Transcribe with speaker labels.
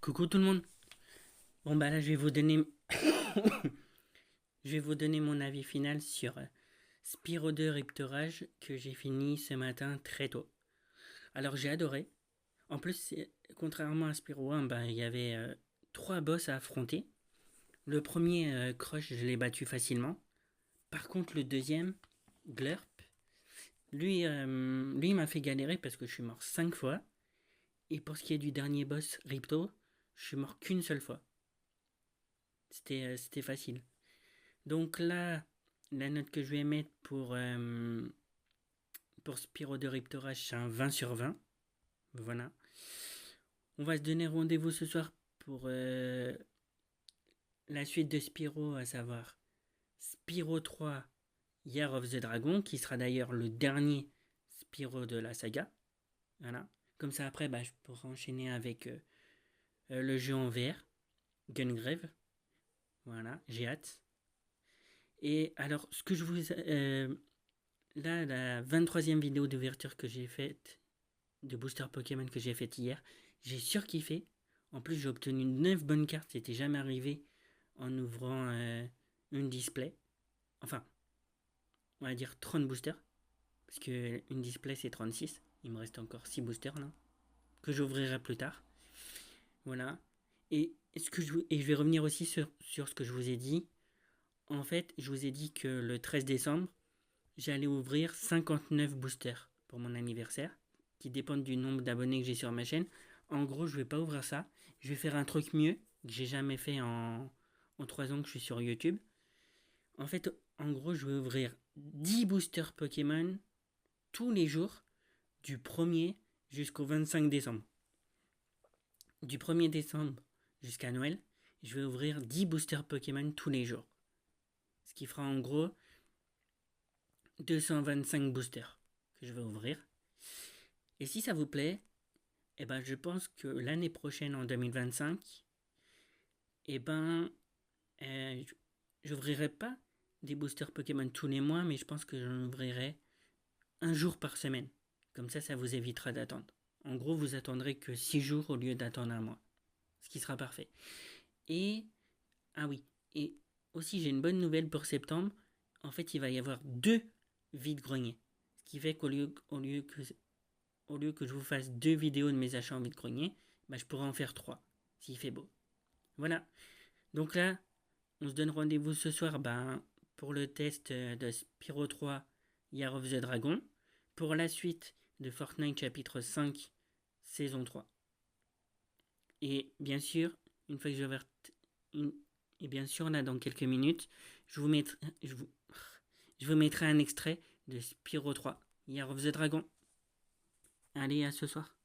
Speaker 1: Coucou tout le monde. Bon bah là je vais vous donner je vais vous donner mon avis final sur Spyro 2 Riptorage que j'ai fini ce matin très tôt. Alors j'ai adoré. En plus contrairement à Spyro 1, bah, il y avait trois boss à affronter. Le premier Crush, je l'ai battu facilement. Par contre le deuxième Glurp, lui il m'a fait galérer parce que je suis mort 5 fois. Et pour ce qui est du dernier boss Ripto, je suis mort qu'une seule fois. C'était facile. Donc là, la note que je vais mettre pour Spyro de Riptorage, c'est un 20 sur 20. Voilà. On va se donner rendez-vous ce soir pour la suite de Spyro, à savoir Spyro 3 Year of the Dragon, qui sera d'ailleurs le dernier Spyro de la saga. Voilà. Comme ça, après, bah, je pourrai enchaîner avec le jeu en VR, Gungrave. Voilà, j'ai hâte. Et alors, ce que je vous. Là, la 23e vidéo d'ouverture que j'ai faite, de booster Pokémon que j'ai faite hier, j'ai surkiffé. En plus, j'ai obtenu 9 bonnes cartes, c'était jamais arrivé en ouvrant une display. Enfin, on va dire 30 boosters, parce que une display c'est 36. Il me reste encore 6 boosters là, que j'ouvrirai plus tard. Voilà. Et je vais revenir aussi sur ce que je vous ai dit. En fait, je vous ai dit que le 13 décembre, j'allais ouvrir 59 boosters pour mon anniversaire, qui dépendent du nombre d'abonnés que j'ai sur ma chaîne. En gros, je vais pas ouvrir ça. Je vais faire un truc mieux que j'ai jamais fait en 3 ans que je suis sur YouTube. En fait, en gros, je vais ouvrir 10 boosters Pokémon tous les jours du 1er jusqu'au 25 décembre. Du 1er décembre jusqu'à Noël, je vais ouvrir 10 boosters Pokémon tous les jours. Ce qui fera en gros 225 boosters que je vais ouvrir. Et si ça vous plaît, eh ben, je pense que l'année prochaine, en 2025, eh ben, euh, j'ouvrirai pas des boosters Pokémon tous les mois, mais je pense que j'en ouvrirai un jour par semaine. Comme ça vous évitera d'attendre. En gros, vous attendrez que 6 jours au lieu d'attendre un mois. Ce qui sera parfait. Et, ah oui, et aussi j'ai une bonne nouvelle pour septembre. En fait, il va y avoir 2 vides-greniers. Ce qui fait au lieu que je vous fasse 2 vidéos de mes achats en vide-grenier, bah, je pourrais en faire 3, s'il fait beau. Voilà. Donc là, on se donne rendez-vous ce soir pour le test de Spyro 3 Year of the Dragon, pour la suite de Fortnite chapitre 5 saison 3. Et bien sûr, une fois que j'ai ouvert et bien sûr là dans quelques minutes, je vous mettrai un extrait de Spyro 3 Year of the Dragon. Allez, à ce soir.